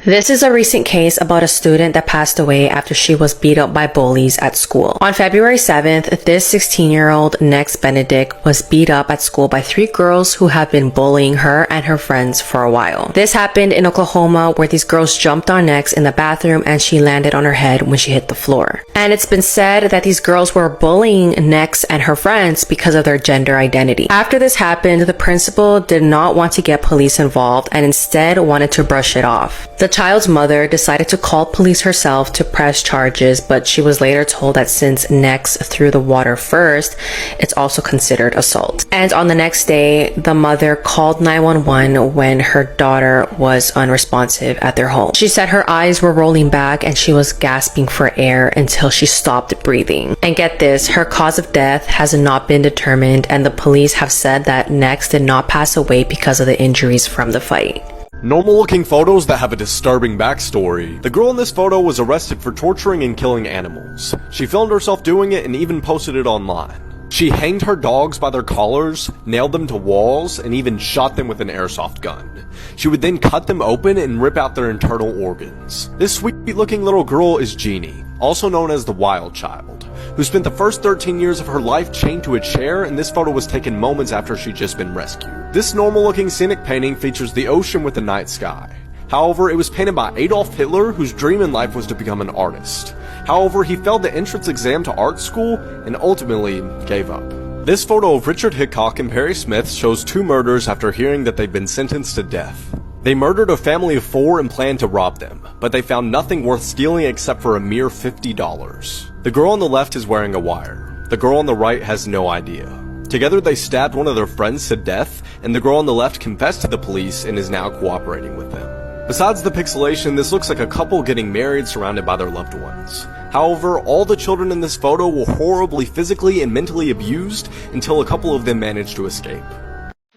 This is a recent case about a student that passed away after she was beat up by bullies at school. On February 7th, this 16-year-old Nex Benedict was beat up at school by 3 girls who have been bullying her and her friends for a while. This happened in Oklahoma, where these girls jumped on Nex in the bathroom and she landed on her head when she hit the floor. And it's been said that these girls were bullying Nex and her friends because of their gender identity. After this happened, the principal did not want to get police involved and instead wanted to brush it off. The child's mother decided to call police herself to press charges, but she was later told that since Nex threw the water first, it's also considered assault. And on the next day, the mother called 911 when her daughter was unresponsive at their home. She said her eyes were rolling back and she was gasping for air until she stopped breathing. And get this, her cause of death has not been determined, and the police have said that Nex did not pass away because of the injuries from the fight. Normal looking photos that have a disturbing backstory. The girl in this photo was arrested for torturing and killing animals. She filmed herself doing it and even posted it online. She hanged her dogs by their collars, nailed them to walls, and even shot them with an airsoft gun. She would then cut them open and rip out their internal organs. This sweet looking little girl is Jeannie, also known as the Wild Child, who spent the first 13 years of her life chained to a chair, and this photo was taken moments after she'd just been rescued. This normal looking scenic painting features the ocean with the night sky. However, it was painted by Adolf Hitler, whose dream in life was to become an artist. However, he failed the entrance exam to art school and ultimately gave up. This photo of Richard Hickok and Perry Smith shows 2 murders after hearing that they'd been sentenced to death. They murdered a family of 4 and planned to rob them, but they found nothing worth stealing except for a mere $50. The girl on the left is wearing a wire. The girl on the right has no idea. Together they stabbed one of their friends to death, and the girl on the left confessed to the police and is now cooperating with them. Besides the pixelation, this looks like a couple getting married surrounded by their loved ones. However, all the children in this photo were horribly physically and mentally abused until a couple of them managed to escape.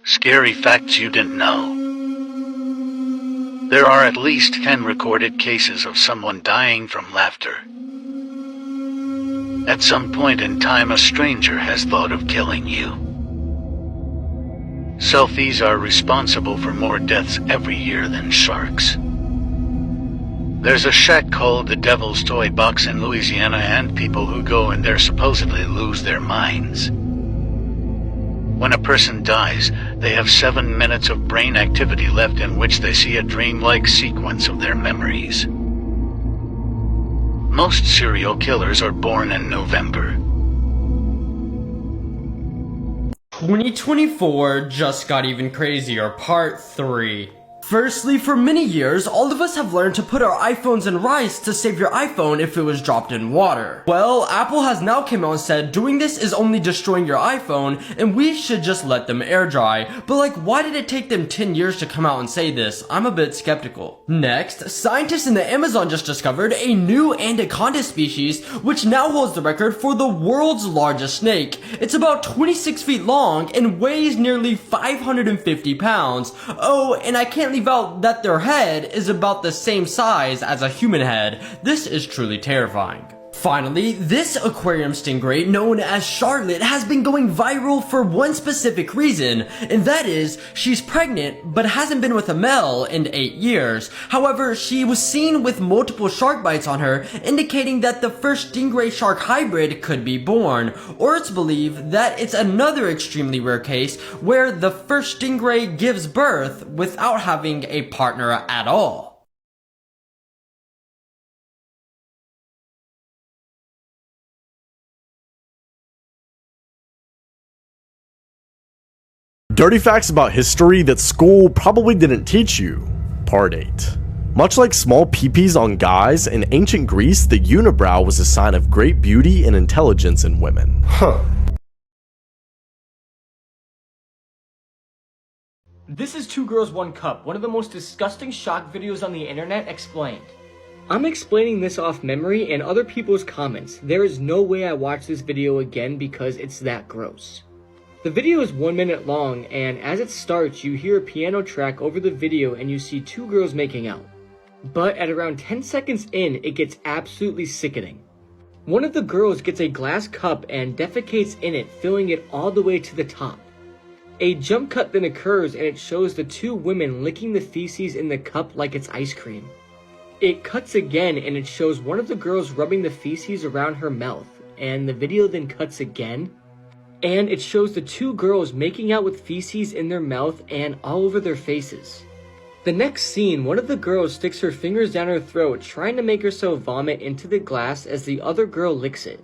Scary facts you didn't know. There are at least 10 recorded cases of someone dying from laughter. At some point in time, a stranger has thought of killing you. Selfies are responsible for more deaths every year than sharks. There's a shack called the Devil's Toy Box in Louisiana, and people who go in there supposedly lose their minds. When a person dies, they have 7 minutes of brain activity left in which they see a dreamlike sequence of their memories. Most serial killers are born in November. 2024 just got even crazier, part 3. Firstly, for many years, all of us have learned to put our iPhones in rice to save your iPhone if it was dropped in water. Well, Apple has now come out and said doing this is only destroying your iPhone and we should just let them air dry. But like, why did it take them 10 years to come out and say this? I'm a bit skeptical. Next, scientists in the Amazon just discovered a new anaconda species which now holds the record for the world's largest snake. It's about 26 feet long and weighs nearly 550 pounds. Oh, and I can't leave out that their head is about the same size as a human head. This is truly terrifying. Finally, this aquarium stingray known as Charlotte has been going viral for one specific reason, and that is she's pregnant but hasn't been with a male in 8 years. However, she was seen with multiple shark bites on her, indicating that the first stingray shark hybrid could be born, or it's believed that it's another extremely rare case where the first stingray gives birth without having a partner at all. Dirty facts about history that school probably didn't teach you. Part 8. Much like small peepees on guys, in ancient Greece, the unibrow was a sign of great beauty and intelligence in women. This is 2 Girls 1 Cup, one of the most disgusting shock videos on the internet explained. I'm explaining this off memory and other people's comments. There is no way I watch this video again because it's that gross. The video is 1 minute long, and as it starts, you hear a piano track over the video and you see 2 girls making out. But at around 10 seconds in, it gets absolutely sickening. One of the girls gets a glass cup and defecates in it, filling it all the way to the top. A jump cut then occurs and it shows the 2 women licking the feces in the cup like it's ice cream. It cuts again and it shows one of the girls rubbing the feces around her mouth, and the video then cuts again, and it shows the two girls making out with feces in their mouth and all over their faces. The next scene, one of the girls sticks her fingers down her throat trying to make herself vomit into the glass as the other girl licks it.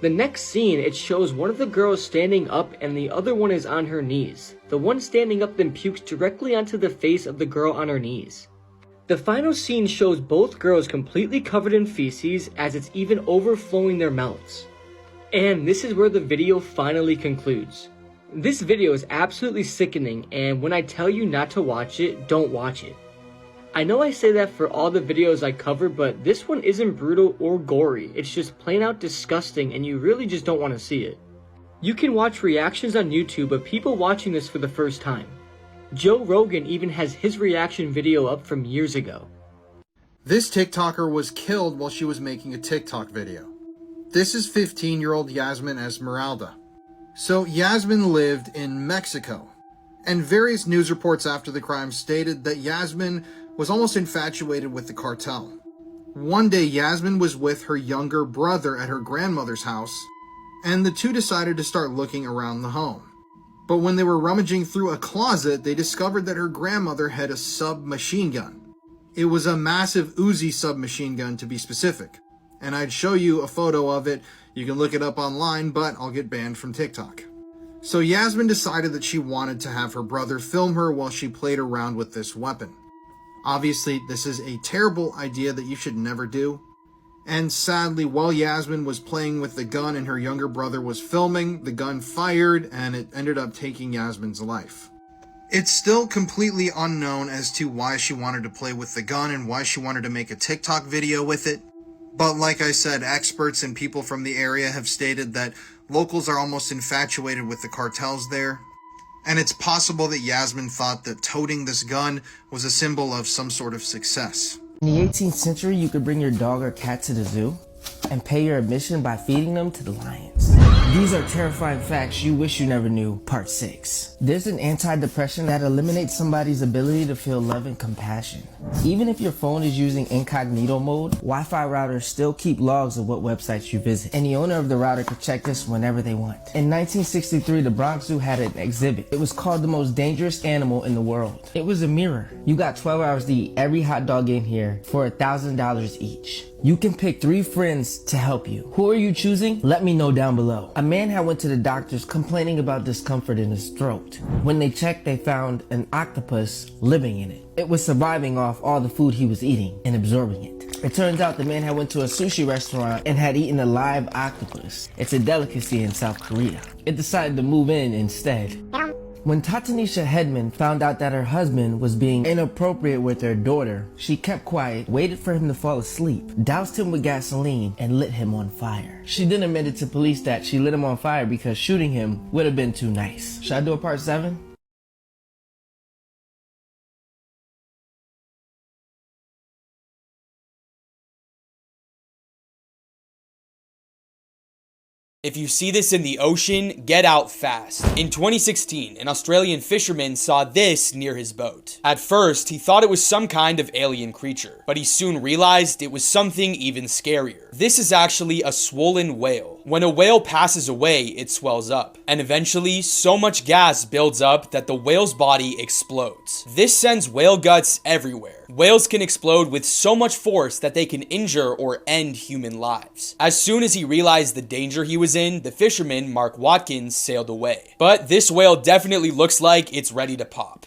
The next scene, it shows one of the girls standing up and the other one is on her knees. The one standing up then pukes directly onto the face of the girl on her knees. The final scene shows both girls completely covered in feces as it's even overflowing their mouths. And this is where the video finally concludes. This video is absolutely sickening, and when I tell you not to watch it, don't watch it. I know I say that for all the videos I cover, but this one isn't brutal or gory. It's just plain out disgusting and you really just don't want to see it. You can watch reactions on YouTube of people watching this for the first time. Joe Rogan even has his reaction video up from years ago. This TikToker was killed while she was making a TikTok video. This is 15-year-old Yasmin Esmeralda. So Yasmin lived in Mexico, and various news reports after the crime stated that Yasmin was almost infatuated with the cartel. One day Yasmin was with her younger brother at her grandmother's house, and the two decided to start looking around the home. But when they were rummaging through a closet, they discovered that her grandmother had a submachine gun. It was a massive Uzi submachine gun, to be specific. And I'd show you a photo of it. You can look it up online, but I'll get banned from TikTok. So Yasmin decided that she wanted to have her brother film her while she played around with this weapon. Obviously, this is a terrible idea that you should never do. And sadly, while Yasmin was playing with the gun and her younger brother was filming, the gun fired and it ended up taking Yasmin's life. It's still completely unknown as to why she wanted to play with the gun and why she wanted to make a TikTok video with it. But like I said, experts and people from the area have stated that locals are almost infatuated with the cartels there. And it's possible that Yasmin thought that toting this gun was a symbol of some sort of success. In the 18th century, you could bring your dog or cat to the zoo and pay your admission by feeding them to the lions. These are terrifying facts you wish you never knew, part 6. There's an antidepressant that eliminates somebody's ability to feel love and compassion. Even if your phone is using incognito mode, Wi-Fi routers still keep logs of what websites you visit, and the owner of the router could check this whenever they want. In 1963, the Bronx Zoo had an exhibit. It was called The Most Dangerous Animal in the World. It was a mirror. You got 12 hours to eat every hot dog in here for $1,000 each. You can pick 3 friends to help you. Who are you choosing? Let me know down below. A man had went to the doctors complaining about discomfort in his throat. When they checked, they found an octopus living in it. It was surviving off all the food he was eating and absorbing it. It turns out the man had went to a sushi restaurant and had eaten a live octopus. It's a delicacy in South Korea. It decided to move in instead. When Tatanisha Hedman found out that her husband was being inappropriate with her daughter, she kept quiet, waited for him to fall asleep, doused him with gasoline, and lit him on fire. She then admitted to police that she lit him on fire because shooting him would have been too nice. Should I do a part 7? If you see this in the ocean, get out fast. In 2016, an Australian fisherman saw this near his boat. At first, he thought it was some kind of alien creature, but he soon realized it was something even scarier. This is actually a swollen whale. When a whale passes away, it swells up, and eventually, so much gas builds up that the whale's body explodes. This sends whale guts everywhere. Whales can explode with so much force that they can injure or end human lives. As soon as he realized the danger he was in, the fisherman, Mark Watkins, sailed away. But this whale definitely looks like it's ready to pop.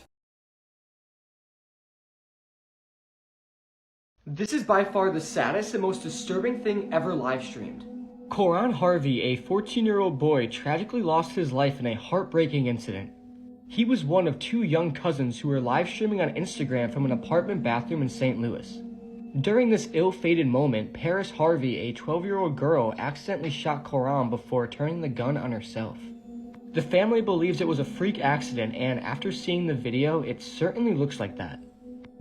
This is by far the saddest and most disturbing thing ever live streamed. Coran Harvey, a 14-year-old boy, tragically lost his life in a heartbreaking incident. He was one of 2 young cousins who were live streaming on Instagram from an apartment bathroom in St. Louis. During this ill-fated moment, Paris Harvey, a 12-year-old girl, accidentally shot Coran before turning the gun on herself. The family believes it was a freak accident, and after seeing the video, it certainly looks like that.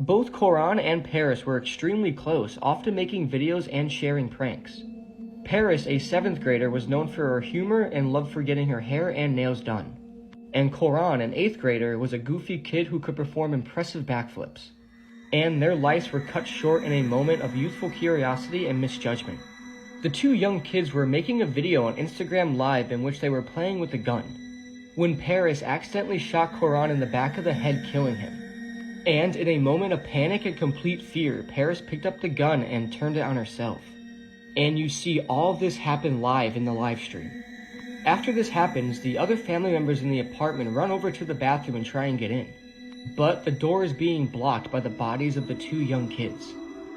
Both Coran and Paris were extremely close, often making videos and sharing pranks. Paris, a 7th grader, was known for her humor and love for getting her hair and nails done. And Coran, an 8th grader, was a goofy kid who could perform impressive backflips. and their lives were cut short in a moment of youthful curiosity and misjudgment. The two young kids were making a video on Instagram Live in which they were playing with a gun, when Paris accidentally shot Coran in the back of the head, killing him. And in a moment of panic and complete fear, Paris picked up the gun and turned it on herself. And you see all of this happen live in the live stream. After this happens, the other family members in the apartment run over to the bathroom and try and get in. But the door is being blocked by the bodies of the two young kids.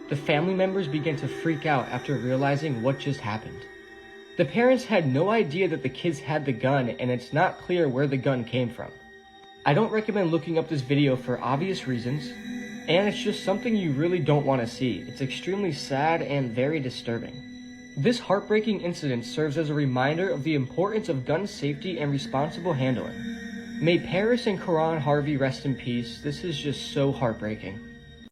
The family members begin to freak out after realizing what just happened. The parents had no idea that the kids had the gun, and it's not clear where the gun came from. I don't recommend looking up this video for obvious reasons, and it's just something you really don't want to see. It's extremely sad and very disturbing. This heartbreaking incident serves as a reminder of the importance of gun safety and responsible handling. May Paris and Coran Harvey rest in peace. This is just so heartbreaking.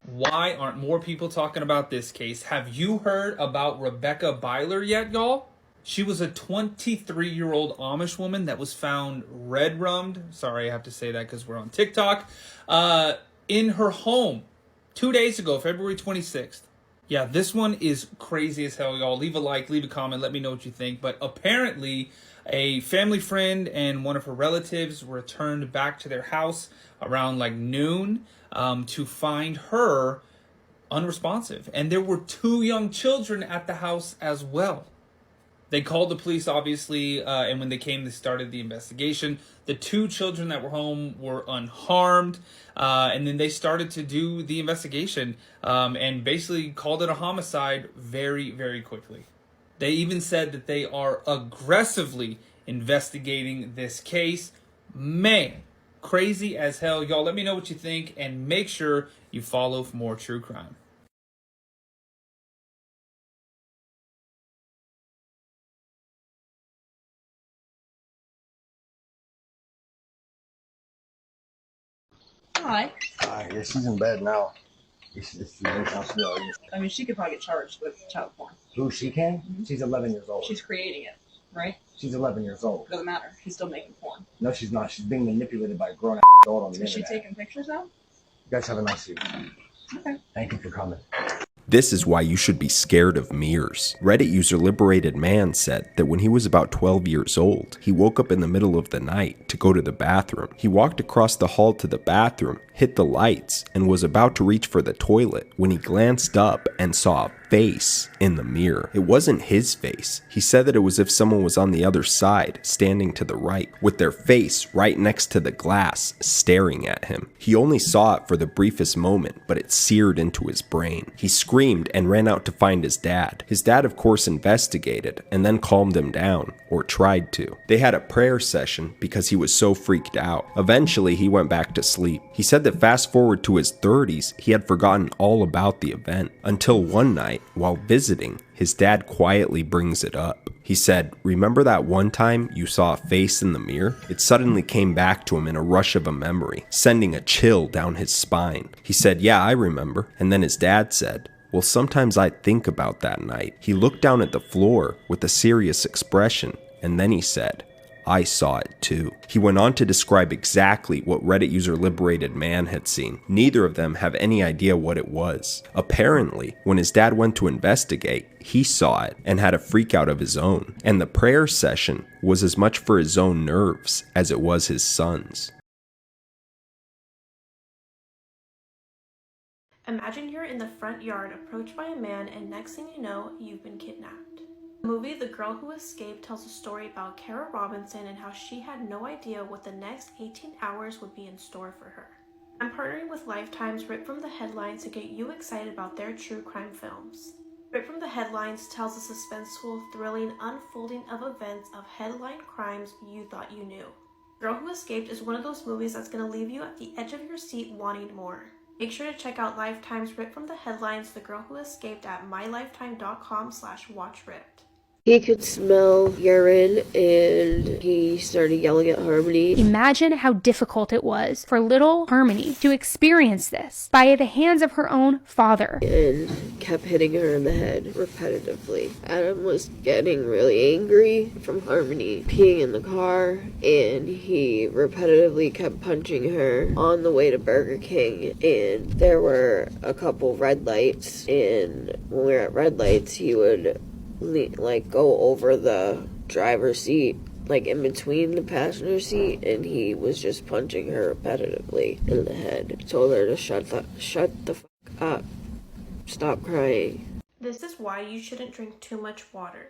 Why aren't more people talking about this case? Have you heard about Rebekah Byler yet, y'all? She was a 23-year-old Amish woman that was found red-rummed. Sorry, I have to say that because we're on TikTok. In her home 2 days ago, February 26th. Yeah, this one is crazy as hell, y'all. Leave a like, leave a comment, let me know what you think. But apparently, a family friend and one of her relatives returned back to their house around like noon to find her unresponsive. And there were two young children at the house as well. They called the police, obviously, and when they came, they started the investigation. The two children that were home were unharmed, and then they started to do the investigation and basically called it a homicide very, very quickly. They even said that they are aggressively investigating this case. Man, crazy as hell. Y'all, let me know what you think, and make sure you follow for more true crime. Hi. Yeah, she's in bed now. I mean, she could probably get charged with child porn. Who, she can? Mm-hmm. She's 11 years old. She's creating it, right? She's 11 years old. Doesn't matter. She's still making porn. No, she's not. She's being manipulated by a grown-ass adult on the Is internet. she taking pictures now? You guys have a nice evening. Okay. Thank you for coming. This is why you should be scared of mirrors. Reddit user Liberated Man said that when he was about 12 years old, he woke up in the middle of the night to go to the bathroom. He walked across the hall to the bathroom, hit the lights, and was about to reach for the toilet when he glanced up and saw a face in the mirror. It wasn't his face. He said that it was as if someone was on the other side, standing to the right, with their face right next to the glass, staring at him. He only saw it for the briefest moment, but it seared into his brain. He screamed and ran out to find his dad. His dad, of course, investigated and then calmed him down, or tried to. They had a prayer session because he was so freaked out. Eventually, he went back to sleep. He said that fast forward to his 30s, he had forgotten all about the event, until one night, while visiting, his dad quietly brings it up. He said, "Remember that one time you saw a face in the mirror?" It suddenly came back to him in a rush of a memory, sending a chill down his spine. He said, "Yeah, I remember." And then his dad said, "Well, sometimes I think about that night." He looked down at the floor with a serious expression, and then he said, "I saw it too." He went on to describe exactly what Reddit user Liberated Man had seen. Neither of them have any idea what it was. Apparently, when his dad went to investigate, he saw it and had a freak out of his own. And the prayer session was as much for his own nerves as it was his son's. Imagine you're in the front yard approached by a man, and next thing you know, you've been kidnapped. The movie The Girl Who Escaped tells a story about Kara Robinson and how she had no idea what the next 18 hours would be in store for her. I'm partnering with Lifetime's Rip From the Headlines to get you excited about their true crime films. Rip From the Headlines tells a suspenseful, thrilling unfolding of events of headline crimes you thought you knew. Girl Who Escaped is one of those movies that's going to leave you at the edge of your seat wanting more. Make sure to check out Lifetime's Rip From the Headlines, The Girl Who Escaped at mylifetime.com/watchripped. He could smell urine and he started yelling at Harmony. Imagine how difficult it was for little Harmony to experience this by the hands of her own father. And kept hitting her in the head repetitively. Adam was getting really angry from Harmony peeing in the car, and he repetitively kept punching her on the way to Burger King. And there were a couple red lights, and when we were at red lights, he would go over the driver's seat, like in between the passenger seat, and he was just punching her repetitively in the head. Told her to shut the fuck up. Stop crying. This is why you shouldn't drink too much water.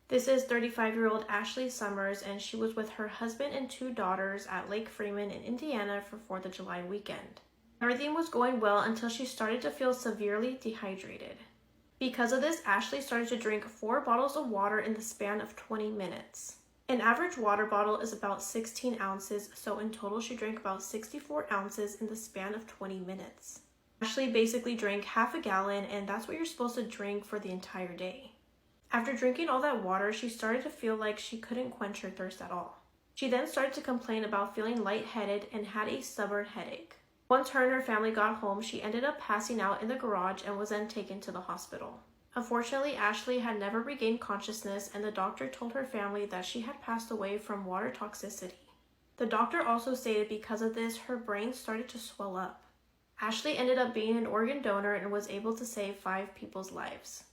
This is 35-year-old Ashley Summers, and she was with her husband and 2 daughters at Lake Freeman in Indiana for 4th of July weekend. Everything was going well until she started to feel severely dehydrated. Because of this, Ashley started to drink 4 bottles of water in the span of 20 minutes. An average water bottle is about 16 ounces, so in total she drank about 64 ounces in the span of 20 minutes. Ashley basically drank half a gallon, and that's what you're supposed to drink for the entire day. After drinking all that water, she started to feel like she couldn't quench her thirst at all. She then started to complain about feeling lightheaded and had a stubborn headache. Once her and her family got home, she ended up passing out in the garage and was then taken to the hospital. Unfortunately, Ashley had never regained consciousness, and the doctor told her family that she had passed away from water toxicity. The doctor also stated because of this, her brain started to swell up. Ashley ended up being an organ donor and was able to save 5 people's lives.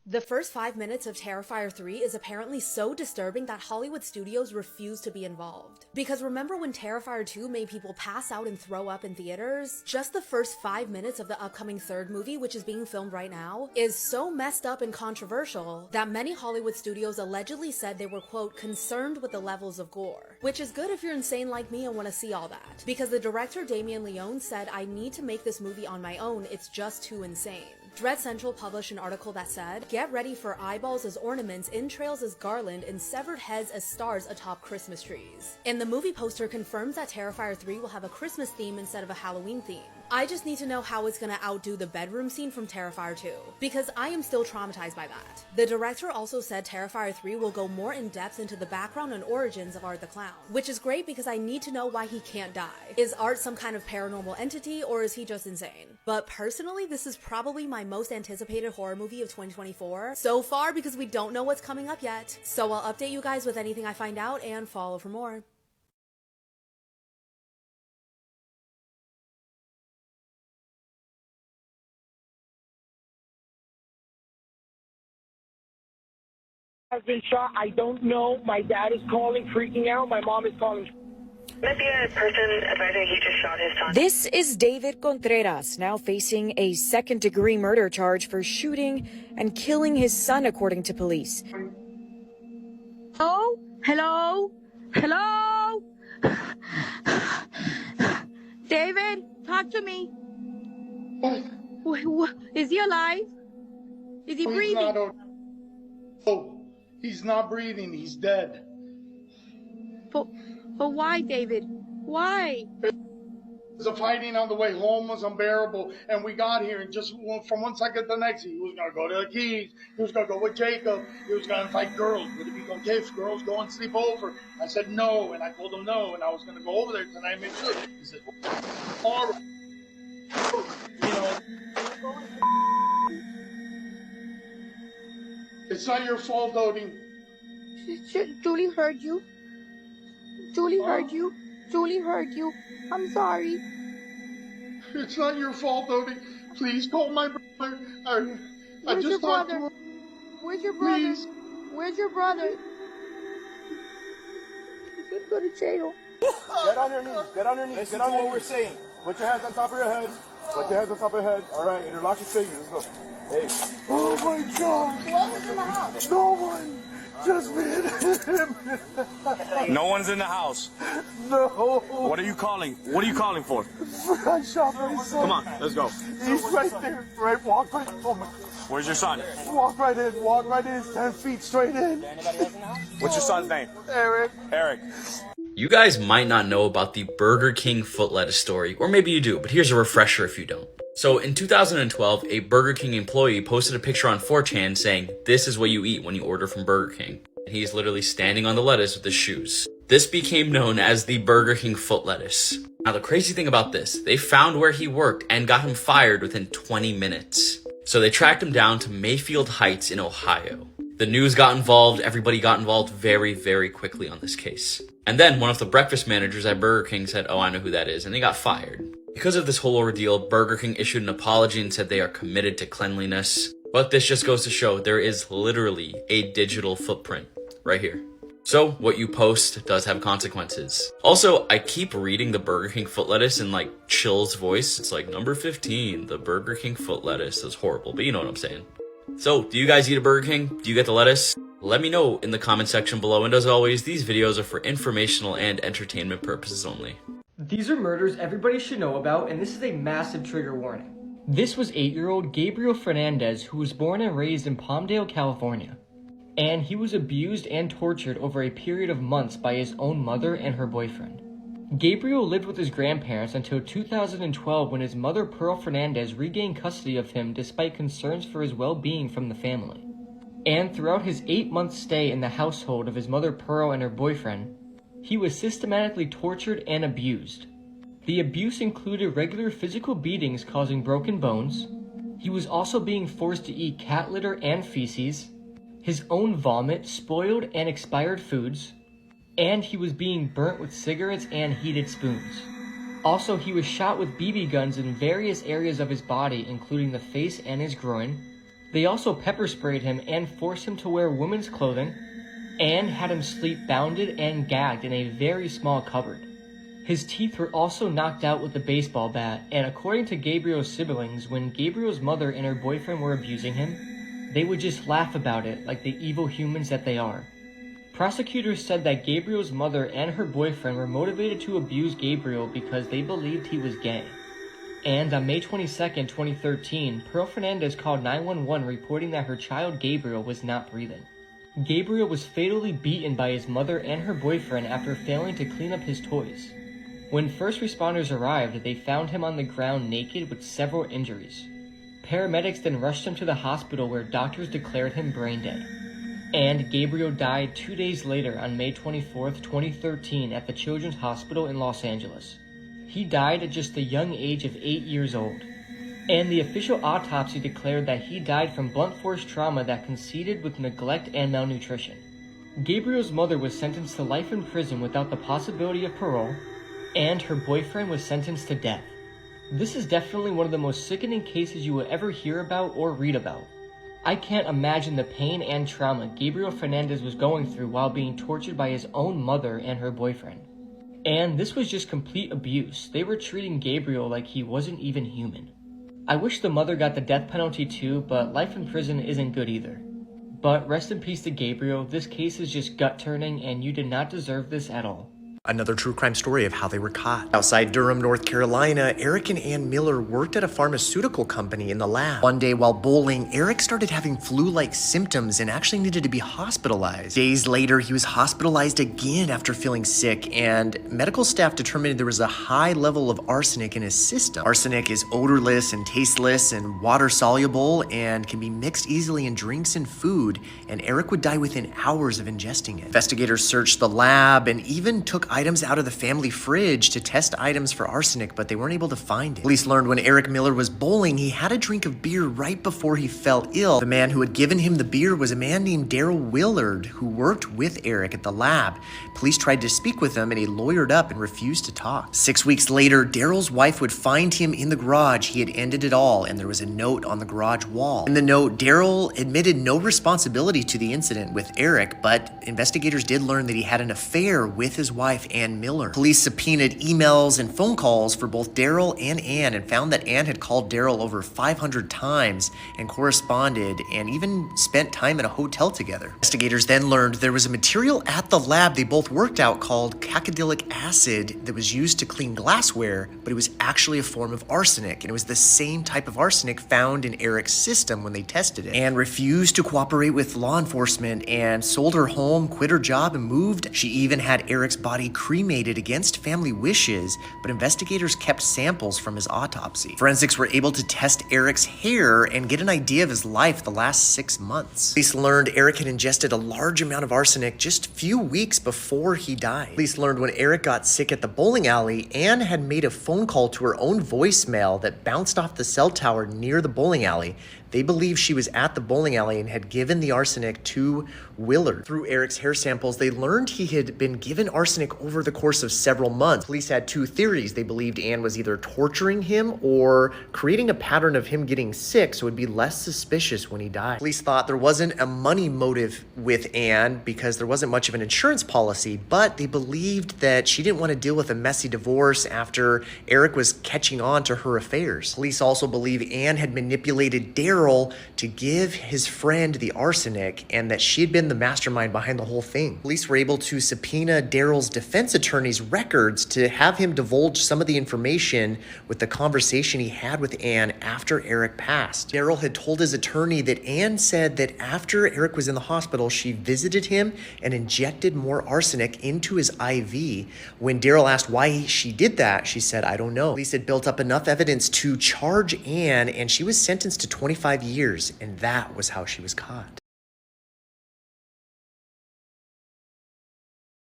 The first 5 minutes of Terrifier 3 is apparently so disturbing that Hollywood studios refuse to be involved. Because remember when Terrifier 2 made people pass out and throw up in theaters? Just the first 5 minutes of the upcoming 3rd movie, which is being filmed right now, is so messed up and controversial that many Hollywood studios allegedly said they were, quote, concerned with the levels of gore. Which is good if you're insane like me and want to see all that. Because the director Damien Leone said, I need to make this movie on my own, it's just too insane. Dread Central published an article that said, get ready for eyeballs as ornaments, entrails as garland, and severed heads as stars atop Christmas trees. And the movie poster confirms that Terrifier 3 will have a Christmas theme instead of a Halloween theme. I just need to know how it's gonna outdo the bedroom scene from Terrifier 2, because I am still traumatized by that. The director also said Terrifier 3 will go more in depth into the background and origins of Art the Clown, which is great because I need to know why he can't die. Is Art some kind of paranormal entity, or is he just insane? But personally, this is probably my most anticipated horror movie of 2024 so far because we don't know what's coming up yet. So I'll update you guys with anything I find out and follow for more. I've been shot. I don't know. My dad is calling, freaking out. My mom is calling. Might be a person advising he just shot his son. This is David Contreras, now facing a second-degree murder charge for shooting and killing his son, according to police. Hello? Hello? Hello? David, talk to me. Is he alive? Is he breathing? He's not breathing. He's dead. But why, David? Why? The fighting on the way home was unbearable, and we got here, and just from one second to the next, he was going to go to the Keys, he was going to go with Jacob, he was going to fight girls. Would it be okay if girls go and sleep over? I said no, and I told him no, and I was going to go over there tonight and make sure. He said, horrible. You know, it's not your fault, Odie. Julie heard you. Julie heard you. Julie heard you. I'm sorry. It's not your fault, Odie. Please call my brother. I just talked to him. Where's your brother? Please. Where's your brother? He's gonna go to jail. Get on your knees. Get on your knees. Get on what we're saying. Put your hands on top of your head. Put your hands on top of your head. All right. Interlock your fingers. Let's go. Hey. Oh my God. What was in the house? No one. Just me and him. No one's in the house. No. What are you calling? What are you calling for? I shot my son. Come on, let's go. He's right there. Right, walk right. Oh my. Where's your son? Walk right in. Walk right in. 10 feet straight in. What's your son's name? Eric. Eric. You guys might not know about the Burger King foot lettuce story, or maybe you do, but here's a refresher if you don't. So in 2012, a Burger King employee posted a picture on 4chan saying, "This is what you eat when you order from Burger King." And he's literally standing on the lettuce with his shoes. This became known as the Burger King foot lettuce. Now the crazy thing about this, they found where he worked and got him fired within 20 minutes. So they tracked him down to Mayfield Heights in Ohio. The news got involved, everybody got involved very, very quickly on this case. And then one of the breakfast managers at Burger King said, "Oh, I know who that is," and he got fired. Because of this whole ordeal, Burger King issued an apology and said they are committed to cleanliness. But this just goes to show there is literally a digital footprint right here. So what you post does have consequences. Also, I keep reading the Burger King foot lettuce in like Chill's voice. It's like number 15, the Burger King foot lettuce. That's horrible, but you know what I'm saying. So do you guys eat a Burger King? Do you get the lettuce? Let me know in the comment section below. And as always, these videos are for informational and entertainment purposes only. These are murders everybody should know about, and this is a massive trigger warning. This was 8-year-old Gabriel Fernandez, who was born and raised in Palmdale, California. And he was abused and tortured over a period of months by his own mother and her boyfriend. Gabriel lived with his grandparents until 2012 when his mother Pearl Fernandez regained custody of him despite concerns for his well-being from the family. And throughout his 8-month stay in the household of his mother Pearl and her boyfriend, he was systematically tortured and abused. The abuse included regular physical beatings causing broken bones. He was also being forced to eat cat litter and feces, his own vomit, spoiled and expired foods, and he was being burnt with cigarettes and heated spoons. Also, he was shot with BB guns in various areas of his body, including the face and his groin. They also pepper sprayed him and forced him to wear women's clothing, and had him sleep bounded and gagged in a very small cupboard. His teeth were also knocked out with a baseball bat, and according to Gabriel's siblings, when Gabriel's mother and her boyfriend were abusing him, they would just laugh about it like the evil humans that they are. Prosecutors said that Gabriel's mother and her boyfriend were motivated to abuse Gabriel because they believed he was gay. And on May 22nd, 2013, Pearl Fernandez called 911 reporting that her child Gabriel was not breathing. Gabriel was fatally beaten by his mother and her boyfriend after failing to clean up his toys. When first responders arrived, they found him on the ground naked with several injuries. Paramedics then rushed him to the hospital where doctors declared him brain dead. And Gabriel died 2 days later on May 24th, 2013 at the Children's Hospital in Los Angeles. He died at just the young age of 8 years old. And the official autopsy declared that he died from blunt force trauma that coincided with neglect and malnutrition. Gabriel's mother was sentenced to life in prison without the possibility of parole, and her boyfriend was sentenced to death. This is definitely one of the most sickening cases you will ever hear about or read about. I can't imagine the pain and trauma Gabriel Fernandez was going through while being tortured by his own mother and her boyfriend. And this was just complete abuse. They were treating Gabriel like he wasn't even human. I wish the mother got the death penalty too, but life in prison isn't good either. But rest in peace to Gabriel. This case is just gut-turning and you did not deserve this at all. Another true crime story of how they were caught. Outside Durham, North Carolina, Eric and Ann Miller worked at a pharmaceutical company in the lab. One day while bowling, Eric started having flu-like symptoms and actually needed to be hospitalized. Days later, he was hospitalized again after feeling sick, and medical staff determined there was a high level of arsenic in his system. Arsenic is odorless and tasteless and water-soluble and can be mixed easily in drinks and food, and Eric would die within hours of ingesting it. Investigators searched the lab and even took items out of the family fridge to test items for arsenic, but they weren't able to find it. Police learned when Eric Miller was bowling, he had a drink of beer right before he fell ill. The man who had given him the beer was a man named Daryl Willard, who worked with Eric at the lab. Police tried to speak with him, and he lawyered up and refused to talk. 6 weeks later, Daryl's wife would find him in the garage. He had ended it all, and there was a note on the garage wall. In the note, Daryl admitted no responsibility to the incident with Eric, but investigators did learn that he had an affair with his wife, Ann Miller. Police subpoenaed emails and phone calls for both Daryl and Ann and found that Ann had called Daryl over 500 times and corresponded and even spent time in a hotel together. Investigators then learned there was a material at the lab they both worked out called cacodyllic acid that was used to clean glassware, but it was actually a form of arsenic, and it was the same type of arsenic found in Eric's system when they tested it. Ann refused to cooperate with law enforcement and sold her home, quit her job, and moved. She even had Eric's body cremated against family wishes, but investigators kept samples from his autopsy. Forensics were able to test Eric's hair and get an idea of his life the last 6 months. Police learned Eric had ingested a large amount of arsenic just a few weeks before he died. Police learned when Eric got sick at the bowling alley, Anne had made a phone call to her own voicemail that bounced off the cell tower near the bowling alley. They believed she was at the bowling alley and had given the arsenic to Willard. Through Eric's hair samples, they learned he had been given arsenic over the course of several months. Police had 2 theories. They believed Anne was either torturing him or creating a pattern of him getting sick so it would be less suspicious when he died. Police thought there wasn't a money motive with Anne because there wasn't much of an insurance policy, but they believed that she didn't want to deal with a messy divorce after Eric was catching on to her affairs. Police also believe Anne had manipulated Daryl to give his friend the arsenic and that she had been the mastermind behind the whole thing. Police were able to subpoena Daryl's defense attorney's records to have him divulge some of the information with the conversation he had with Anne after Eric passed. Daryl had told his attorney that Anne said that after Eric was in the hospital, she visited him and injected more arsenic into his IV. When Daryl asked why she did that, she said, "I don't know." Police had built up enough evidence to charge Anne, and she was sentenced to 25 years, and that was how she was caught.